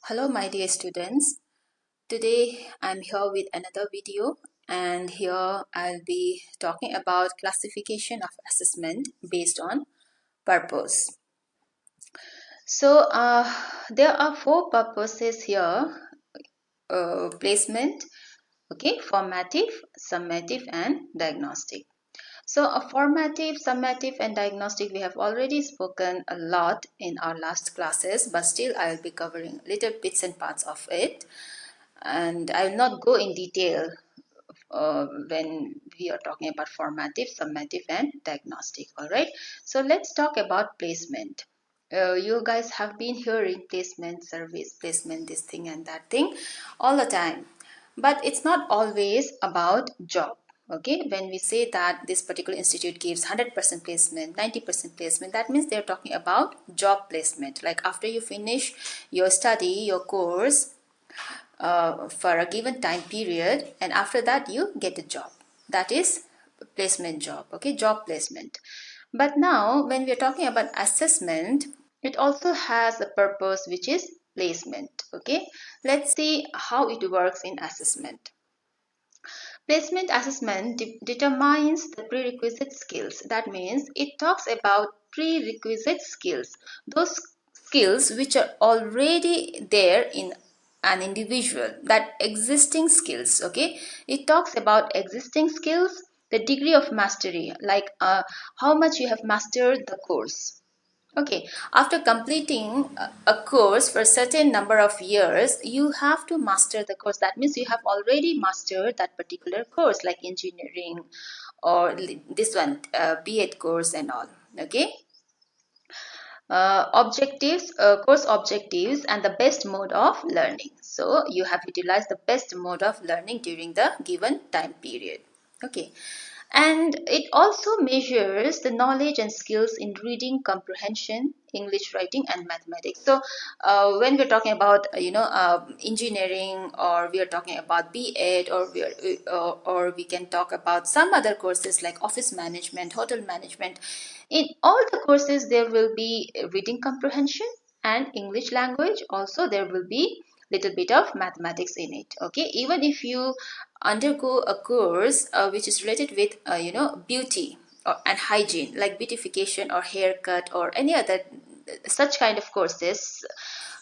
Hello my dear students. Today I'm here with another video and here I'll be talking about classification of assessment based on purpose. So there are four purposes here. Placement, okay, formative, summative and diagnostic. So a formative, summative and diagnostic we have already spoken a lot in our last classes, but still I'll be covering little bits and parts of it. And I will not go in detail when we are talking about formative, summative and diagnostic. All right, so let's talk about placement. You guys have been hearing placement, service, placement, this thing and that thing all the time, but it's not always about job. Okay, when we say that this particular institute gives 100% placement, 90% placement, that means they're talking about job placement. Like after you finish your study, your course, for a given time period, and after that you get a job. That is placement job, okay, job placement. But now when we are talking about assessment, it also has a purpose, which is placement. Okay, let's see how it works in assessment. Placement assessment determines the prerequisite skills. That means it talks about prerequisite skills, those skills which are already there in an individual, that existing skills. Okay, it talks about existing skills, the degree of mastery, like how much you have mastered the course. Okay, after completing a course for a certain number of years, you have to master the course. That means you have already mastered that particular course, like engineering or this one, B.Ed course and all. Okay, objectives, course objectives, and the best mode of learning. So you have utilized the best mode of learning during the given time period. Okay, and it also measures the knowledge and skills in reading comprehension, English writing and mathematics. So when we're talking about engineering, or we are talking about B.Ed, or we can talk about some other courses like office management, hotel management, in all the courses there will be reading comprehension and English language. Also there will be little bit of mathematics in it. Okay, even if you undergo a course which is related with beauty and hygiene, like beautification or haircut or any other such kind of courses,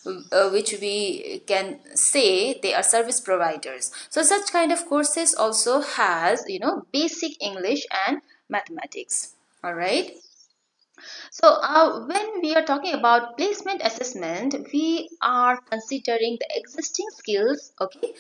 which we can say they are service providers. So such kind of courses also has basic English and mathematics. All right, so when we are talking about placement assessment, we are considering the existing skills, okay,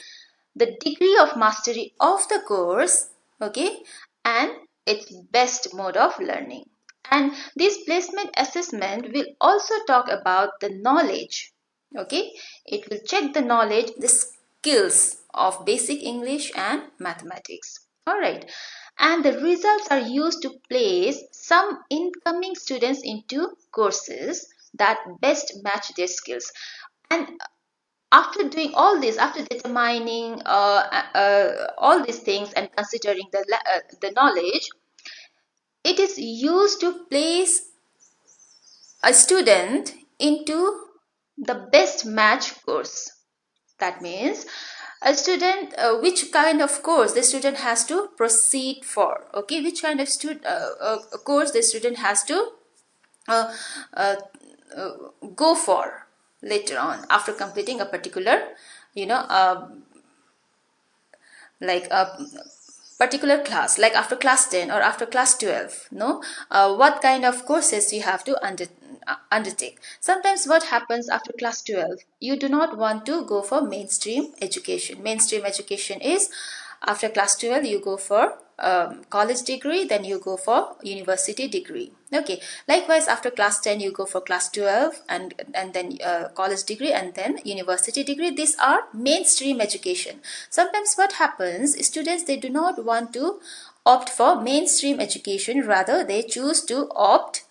the degree of mastery of the course, okay, and its best mode of learning. And this placement assessment will also talk about the knowledge. Okay, it will check the knowledge, the skills of basic English and mathematics. All right, and the results are used to place some incoming students into courses that best match their skills. And after doing all this, after determining all these things and considering the knowledge, it is used to place a student into the best match course. That means a student, which kind of course the student has to proceed for. Okay, which kind of course the student has to uh, uh, uh, go for later on after completing a particular you know uh, like a particular class, like after class 10 or after class 12. No, what kind of courses you have to undertake. Sometimes what happens after class 12, you do not want to go for mainstream education. Mainstream education is after class 12 you go for college degree, then you go for university degree. Okay, likewise after class 10 you go for class 12 and then college degree and then university degree. These are mainstream education. Sometimes what happens, students, they do not want to opt for mainstream education, rather they choose to opt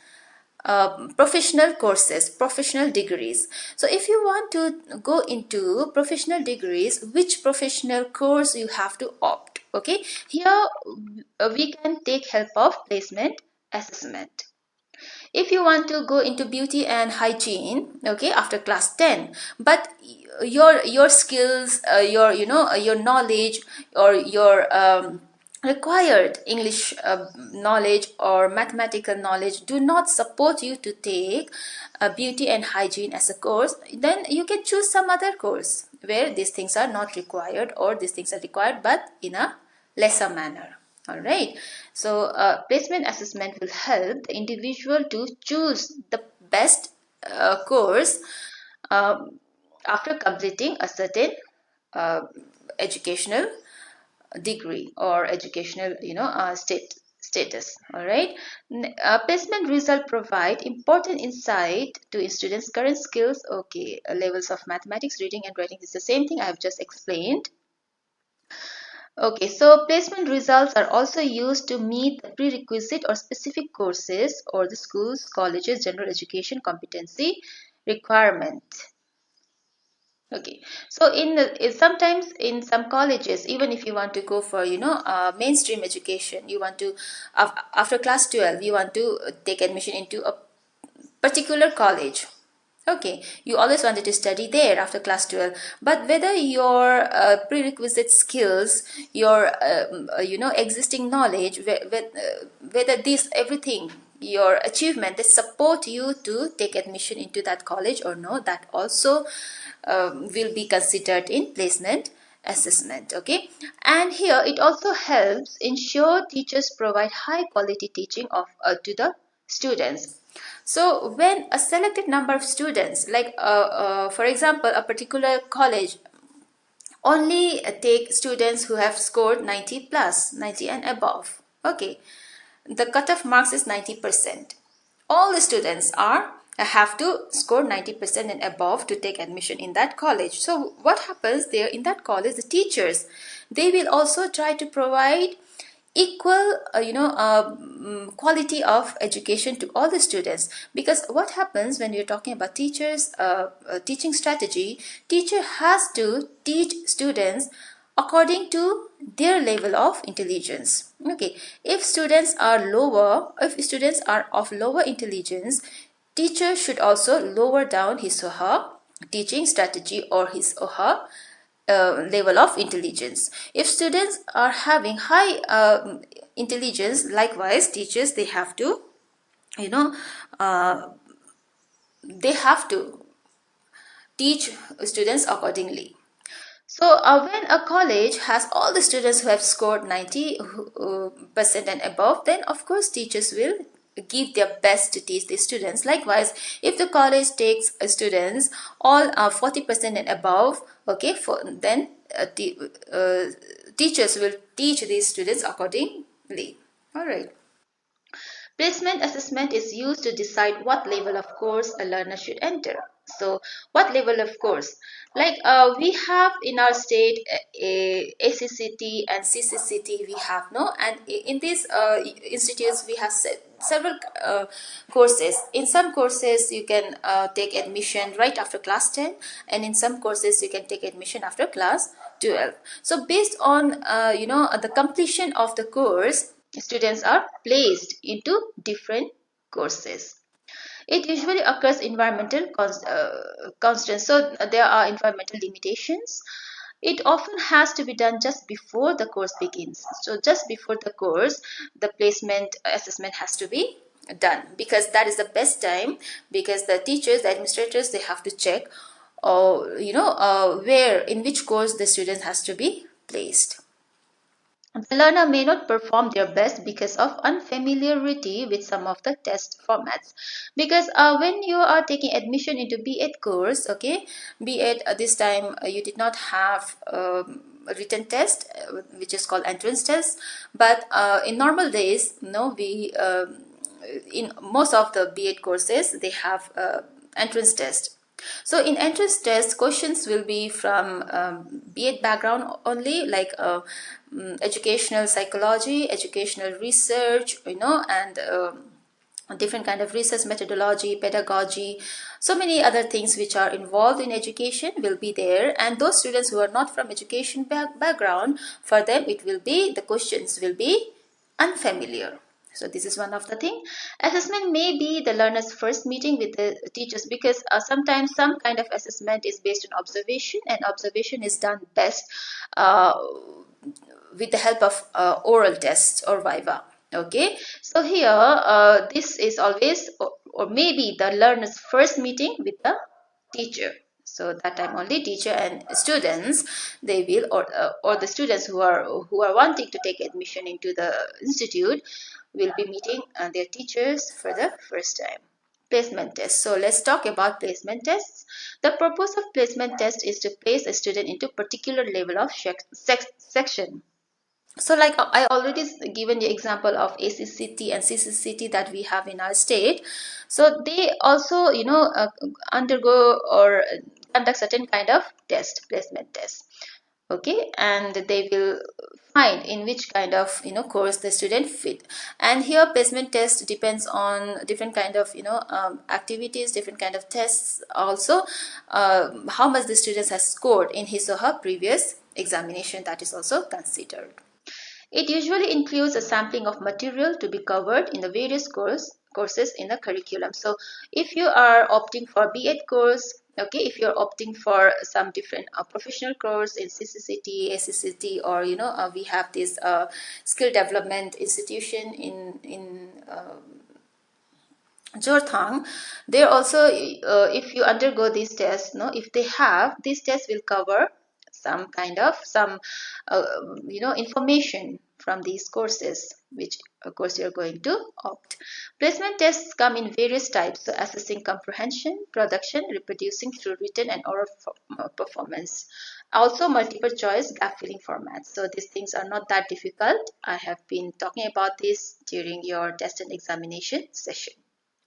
professional courses, professional degrees. So if you want to go into professional degrees, which professional course you have to opt? Okay, here we can take help of placement assessment. if you want to go into beauty and hygiene, okay, after class 10, but your skills, your knowledge, or your required English knowledge or mathematical knowledge do not support you to take beauty and hygiene as a course, then you can choose some other course where these things are not required, or these things are required but in a lesser manner. All right. So placement assessment will help the individual to choose the best course um, after completing a certain uh, educational degree or educational status. All right. Placement result provide important insight to students current skills, okay, levels of mathematics, reading and writing is the same thing I have just explained. Okay, so placement results are also used to meet the prerequisite or specific courses or the schools, colleges, general education competency requirement. Okay, so sometimes in some colleges, even if you want to go for mainstream education, you want to after class 12 you want to take admission into a particular college. Okay, you always wanted to study there after class 12, but whether your prerequisite skills, your existing knowledge, whether this everything, your achievement, they support you to take admission into that college or no, that also will be considered in placement assessment. Okay, and here it also helps ensure teachers provide high quality teaching of to the students. So when a selected number of students, like for example, a particular college only take students who have scored 90 plus, 90 and above. Okay, the cutoff marks is 90%. All the students are have to score 90% and above to take admission in that college. So what happens there in that college, the teachers, they will also try to provide equal quality of education to all the students, because what happens when you're talking about teachers teaching strategy, teacher has to teach students according to their level of intelligence. Okay, if students are of lower intelligence, teacher should also lower down his or her teaching strategy or his or her level of intelligence. If students are having high intelligence, likewise teachers, they have to you know uh, they have to teach students accordingly. So when a college has all the students who have scored 90% and above, then of course teachers will give their best to teach the students. Likewise, if the college takes students all 40% and above, okay, then teachers will teach these students accordingly. All right. Placement assessment is used to decide what level of course a learner should enter. So, what level of course? Like we have in our state ACCT and CCCT, we have no, and in these institutes we have several courses. In some courses you can take admission right after class 10, and in some courses you can take admission after class 12. So based on the completion of the course, students are placed into different courses. It usually occurs environmental constraints. So there are environmental limitations. It often has to be done just before the course begins. So just before the course, the placement assessment has to be done, because that is the best time, because the teachers, the administrators, they have to check where, in which course the student has to be placed. The learner may not perform their best because of unfamiliarity with some of the test formats. Because when you are taking admission into B.Ed course, okay, B.Ed this time you did not have a written test, which is called entrance test. But in normal days, no, we in most of the B.Ed courses they have entrance test. So in entrance test, questions will be from B.Ed background only, like educational psychology, educational research, and different kind of research methodology, pedagogy, so many other things which are involved in education will be there. And those students who are not from education background, for them it will be, the questions will be unfamiliar. So this is one of the thing. Assessment may be the learner's first meeting with the teachers, because sometimes some kind of assessment is based on observation, and observation is done best uh, with the help of oral tests or viva. Okay, so here this is always, or maybe the learner's first meeting with the teacher. So that time only teacher and students, they will, or the students who are wanting to take admission into the institute will be meeting their teachers for the first time. Placement test. So let's talk about placement tests. The purpose of placement test is to place a student into particular level of section. So like I already given the example of ACCT and CCCT that we have in our state. So they also, undergo or conduct certain kind of placement test. Okay, and they will find in which kind of course the student fit. And here placement test depends on different kind of activities, different kind of tests also. How much the students has scored in his or her previous examination, that is also considered. It usually includes a sampling of material to be covered in the various courses in the curriculum. So if you are opting for B.Ed course, okay, if you're opting for some different professional course in CCCT, ACCT, or we have this skill development institution in Jorthang, they also, if you undergo these tests, no, if they have, these tests will cover some kind of uh, information from these courses, which of course you're going to opt. Placement tests come in various types, so assessing comprehension, production, reproducing through written and oral performance. Also multiple choice gap filling formats. So these things are not that difficult. I have been talking about this during your test and examination session.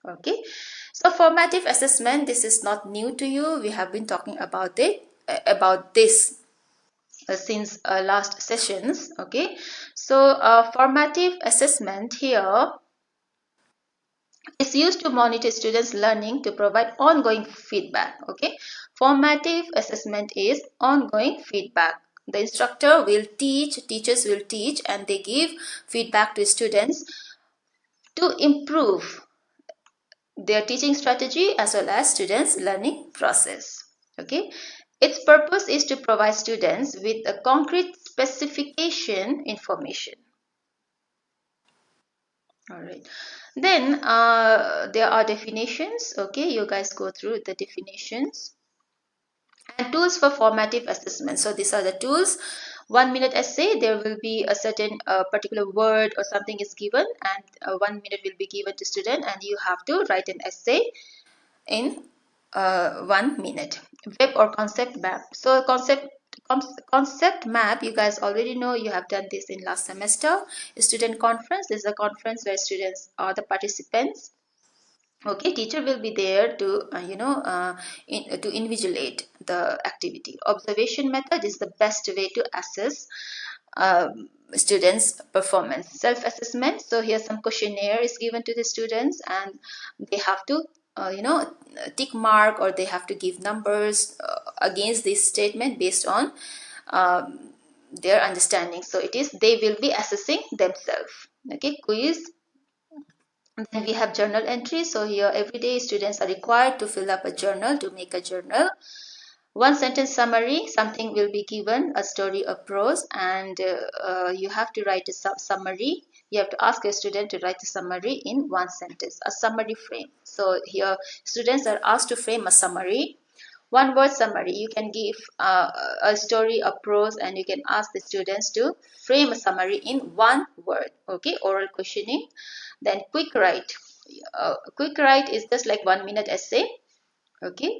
Okay, so formative assessment, this is not new to you. We have been talking about this since last sessions. Okay, so formative assessment here is used to monitor students learning to provide ongoing feedback. Okay, formative assessment is ongoing feedback. The instructor will teach, teachers will teach, and they give feedback to students to improve their teaching strategy as well as students learning process. Okay, its purpose is to provide students with a concrete specification information. All right, then there are definitions. Okay, you guys go through the definitions. And tools for formative assessment. So these are the tools. 1 minute essay, there will be a certain particular word or something is given, and 1 minute will be given to student, and you have to write an essay in 1 minute. Web or concept map. So concept map, you guys already know, you have done this in last semester. Student conference, this is a conference where students are the participants. Okay, teacher will be there to to invigilate the activity. Observation method is the best way to assess students performance. Self-assessment, so here some questionnaire is given to the students, and they have to tick mark, or they have to give numbers against this statement based on their understanding. So it is, they will be assessing themselves. Okay, quiz. And then we have journal entry. So here every day students are required to fill up a journal, to make a journal. One sentence summary, something will be given, a story, a prose, and you have to write a summary. You have to ask a student to write a summary in one sentence, a summary frame. So here students are asked to frame a summary. One word summary, you can give a story, a prose, and you can ask the students to frame a summary in one word. Okay, oral questioning. Then quick write. Quick write is just like 1 minute essay. Okay,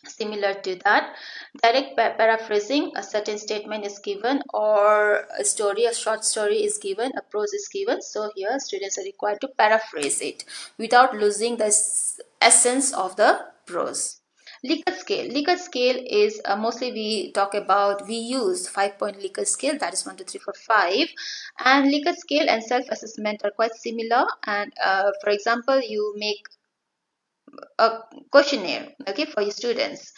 similar to that. Direct paraphrasing, a certain statement is given, or a story, a short story is given, a prose is given. So here students are required to paraphrase it without losing the essence of the prose. Likert scale. Likert scale is mostly we use 5-point Likert scale, that is 1, 2, 3, 4, 5. And Likert scale and self-assessment are quite similar. And for example, you make a questionnaire, okay, for your students.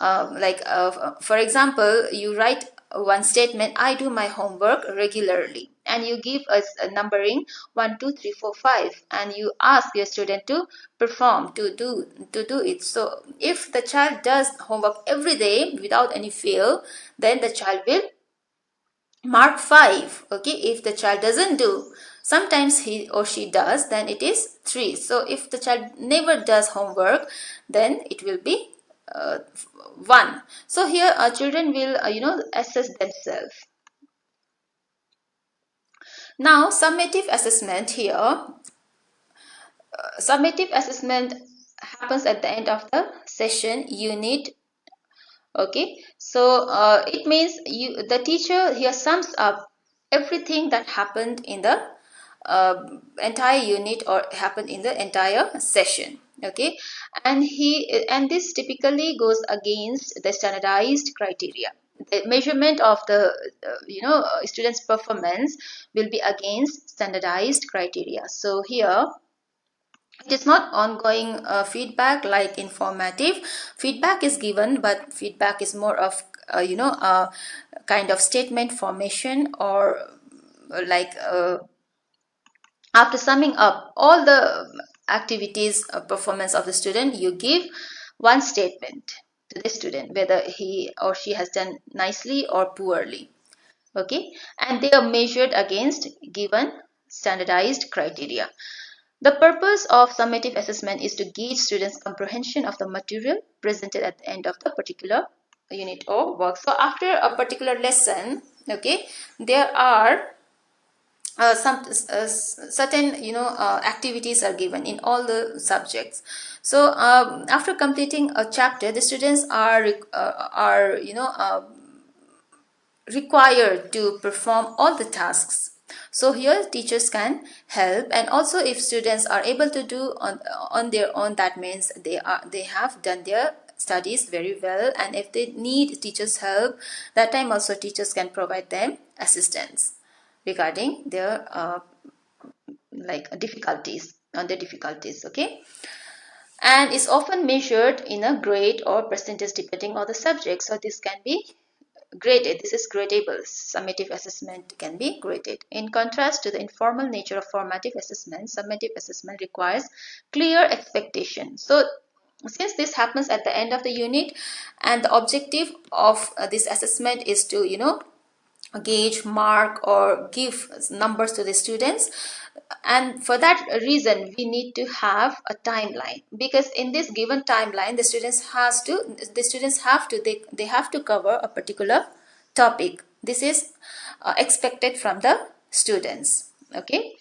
For example, you write one statement, I do my homework regularly, and you give us a numbering 1 2 3 4 5, and you ask your student to perform, to do it. So if the child does homework every day without any fail, then the child will mark 5. Okay, if the child doesn't do, sometimes he or she does, then it is 3. So if the child never does homework, then it will be 1. So here children will assess themselves. Now summative assessment here, summative assessment happens at the end of the session unit. Okay, so it means the teacher here sums up everything that happened in the entire unit or happened in the entire session. Okay, and this typically goes against the standardized criteria. The measurement of the students performance will be against standardized criteria. So here it is not ongoing feedback like informative. Feedback is given, but feedback is more of a kind of statement formation, or like after summing up all the activities performance of the student, you give one statement to the student whether he or she has done nicely or poorly. Okay, and they are measured against given standardized criteria. The purpose of summative assessment is to gauge students' comprehension of the material presented at the end of the particular unit or work. So after a particular lesson, okay, there are some certain activities are given in all the subjects. So after completing a chapter, the students are required to perform all the tasks. So here teachers can help, and also if students are able to do on their own, that means they have done their studies very well. And if they need teachers help, that time also teachers can provide them assistance regarding their like difficulties on the difficulties. Okay, and is often measured in a grade or percentage depending on the subject. So this can be graded. This is gradable. Summative assessment can be graded. In contrast to the informal nature of formative assessment, summative assessment requires clear expectation. So since this happens at the end of the unit, and the objective of this assessment is to gauge, mark, or give numbers to the students, and for that reason we need to have a timeline, because in this given timeline the students have to they have to cover a particular topic. This is expected from the students. Okay,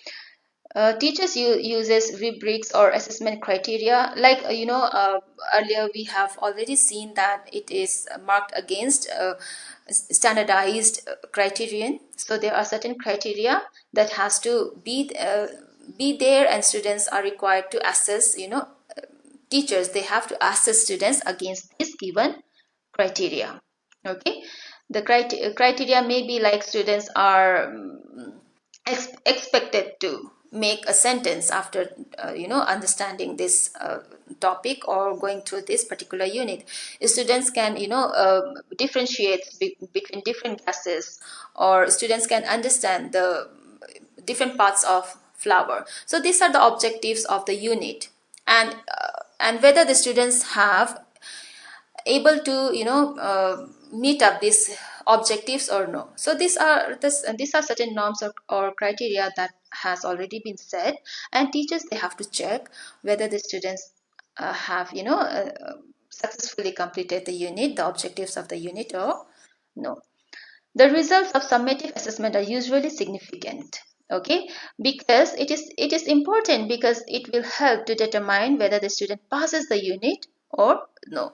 teachers uses rubrics or assessment criteria, like earlier we have already seen that it is marked against standardized criterion. So there are certain criteria that has to be there, and students are required to assess, teachers, they have to assess students against this given criteria. Okay, the criteria may be like students are expected to make a sentence after understanding this topic or going through this particular unit. Students can differentiate between different gases, or students can understand the different parts of flower. So these are the objectives of the unit, and whether the students have able to meet up these objectives or no. So these are certain norms or criteria that has already been set, and teachers, they have to check whether the students have successfully completed the unit, the objectives of the unit, or no. The results of summative assessment are usually significant. Okay, because it is important, because it will help to determine whether the student passes the unit or no.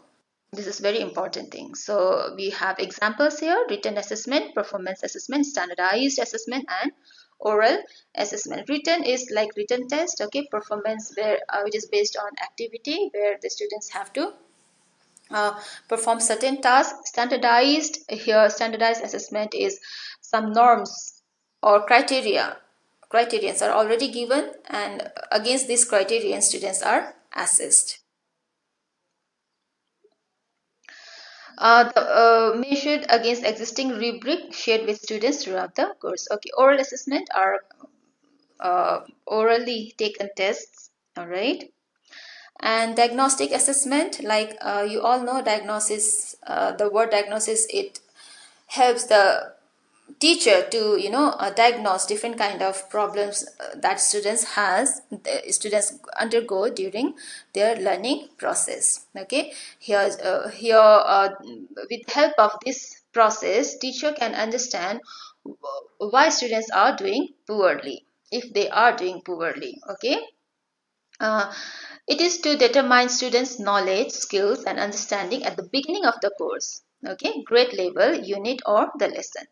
This is very important thing. So we have examples here: written assessment, performance assessment, standardized assessment, and oral assessment. Written is like written test. Okay, performance where which is based on activity, where the students have to perform certain tasks. Standardized, here standardized assessment is some norms or criterions are already given, and against these criterion students are assessed. Measured against existing rubric shared with students throughout the course. Okay, oral assessment are orally taken tests, all right. And diagnostic assessment, like you all know diagnosis, the word diagnosis, it helps the teacher to diagnose different kind of problems that students undergo during their learning process. Okay, with the help of this process, teacher can understand why students are doing poorly, if they are doing poorly. Okay, uh, it is to determine students' knowledge, skills, and understanding at the beginning of the course. Okay, grade level, unit, or the lesson.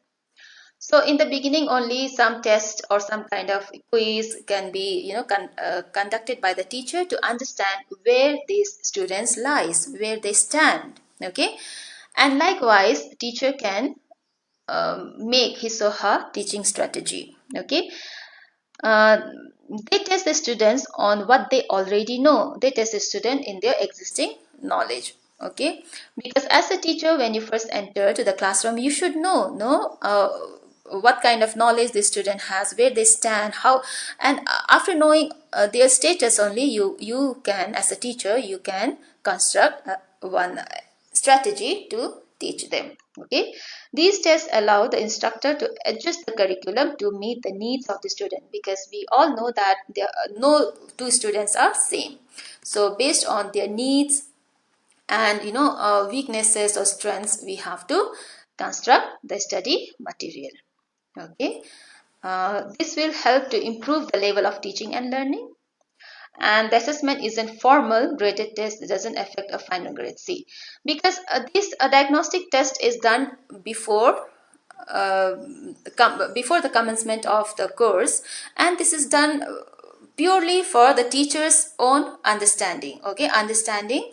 So in the beginning, only some test or some kind of quiz can be, conducted by the teacher to understand where these students lies, where they stand. Okay, and likewise, teacher can make his or her teaching strategy. Okay, uh, they test the students on what they already know. They test the student in their existing knowledge. Okay, because as a teacher, when you first enter to the classroom, you should know no what kind of knowledge the student has, where they stand, how, and after knowing their status only, you can, as a teacher, you can construct one strategy to teach them. Okay, these tests allow the instructor to adjust the curriculum to meet the needs of the student, because we all know that there are no two students are same. So based on their needs and weaknesses or strengths, we have to construct the study material. Okay, this will help to improve the level of teaching and learning. And the assessment isn't formal, graded test doesn't affect a final grade. C, because this diagnostic test is done before before the commencement of the course, and this is done purely for the teacher's own understanding. Okay, understanding,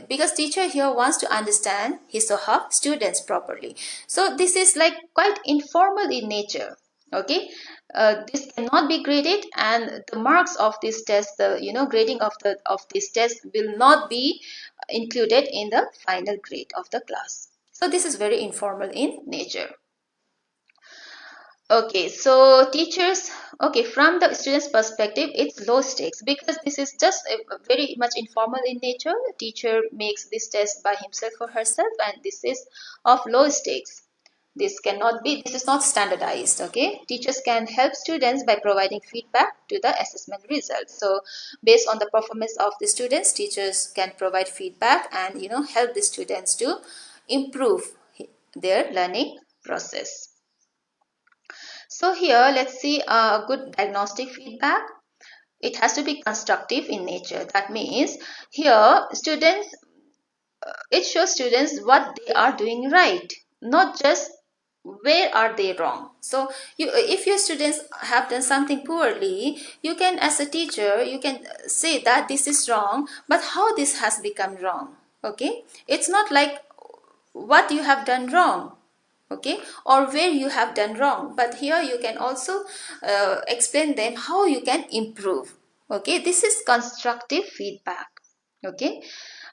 because teacher here wants to understand his or her students properly. So this is like quite informal in nature. Okay, this cannot be graded, and the marks of this test, the grading of this test will not be included in the final grade of the class. So this is very informal in nature. Okay, so teachers, okay, from the student's perspective, it's low stakes, because this is just very much informal in nature. The teacher makes this test by himself or herself, and this is of low stakes. This is not standardized. Okay, teachers can help students by providing feedback to the assessment results. So based on the performance of the students, teachers can provide feedback and help the students to improve their learning process. So here, let's see a good diagnostic feedback. It has to be constructive in nature. That means here it shows students what they are doing right, not just where are they wrong. So if your students have done something poorly, you can, as a teacher, you can say that this is wrong, but how this has become wrong. Okay, it's not like what you have done wrong, okay, or where you have done wrong, but here you can also explain them how you can improve. Okay, this is constructive feedback. Okay,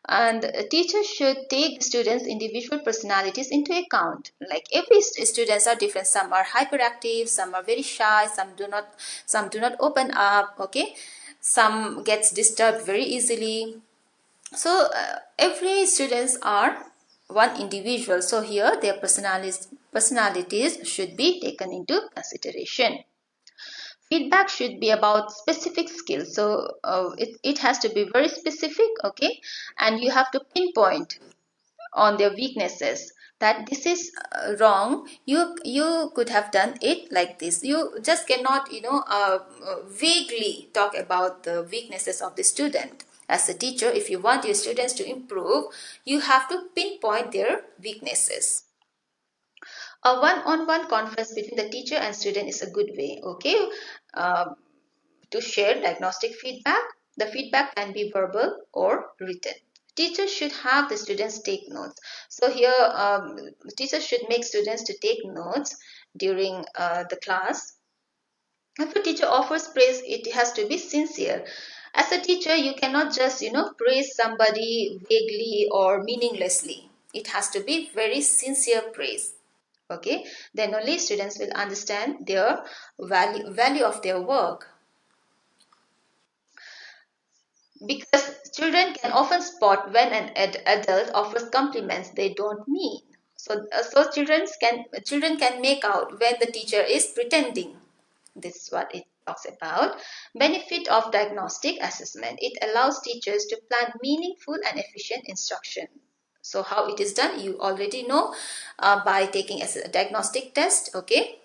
and teachers should take students individual personalities into account. Like every students are different, some are hyperactive, some are very shy, some do not open up. Okay, some gets disturbed very easily. So every students are one individual, so here their personalities should be taken into consideration. Feedback should be about specific skills, so it has to be very specific. Okay, and you have to pinpoint on their weaknesses, that this is wrong, you could have done it like this. You just cannot vaguely talk about the weaknesses of the student. As a teacher, if you want your students to improve, you have to pinpoint their weaknesses. A one-on-one conference between the teacher and student is a good way. Okay, uh, to share diagnostic feedback. The feedback can be verbal or written. Teachers should have the students take notes. So here, teachers should make students to take notes during the class. If a teacher offers praise, it has to be sincere. As a teacher, you cannot just praise somebody vaguely or meaninglessly. It has to be very sincere praise. Okay, then only students will understand their value of their work. Because children can often spot when an adult offers compliments they don't mean. So children can make out when the teacher is pretending. This is what it talks about. Benefit of diagnostic assessment. It allows teachers to plan meaningful and efficient instruction. So how it is done, you already know, by taking a diagnostic test. Okay,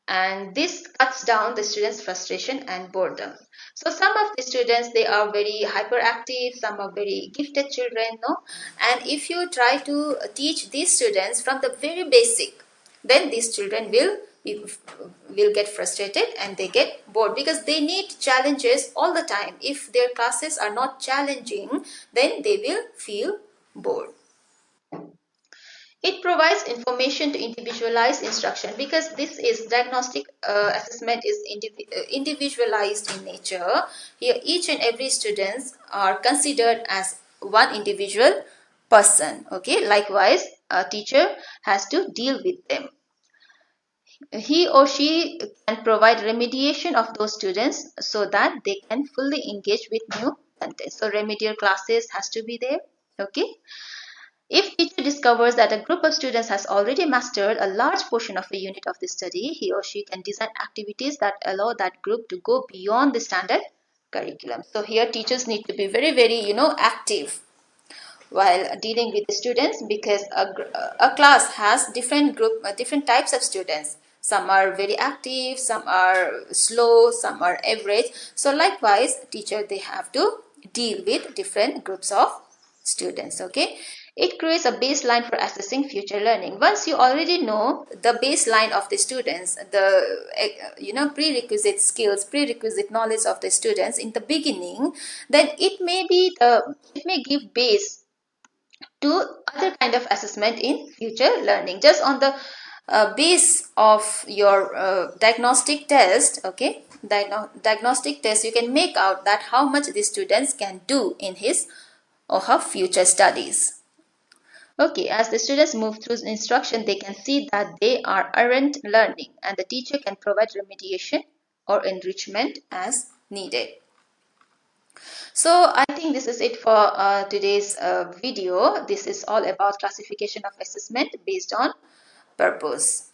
and this cuts down the students' frustration and boredom. So some of the students, they are very hyperactive, some are very gifted children, no, and if you try to teach these students from the very basic, then these children will get frustrated and they get bored, because they need challenges all the time. If their classes are not challenging, then they will feel bored. It provides information to individualize instruction, because this is diagnostic assessment is individualized in nature. Here, each and every students are considered as one individual person. Okay, likewise, a teacher has to deal with them. He or she can provide remediation of those students so that they can fully engage with new content. So remedial classes has to be there. Okay. If teacher discovers that a group of students has already mastered a large portion of a unit of the study, he or she can design activities that allow that group to go beyond the standard curriculum. So here teachers need to be very, very, active while dealing with the students, because a class has different types of students. Some are very active, some are slow, some are average. So likewise, teacher, they have to deal with different groups of students. Okay, it creates a baseline for assessing future learning. Once you already know the baseline of the students, the prerequisite skills, prerequisite knowledge of the students in the beginning, then it may give base to other kind of assessment in future learning. Just on the base of your diagnostic test, okay, diagnostic test, you can make out that how much the students can do in his or her future studies. Okay, as the students move through instruction, they can see that they aren't learning, and the teacher can provide remediation or enrichment as needed. So I think this is it for today's video. This is all about classification of assessment based on purpose.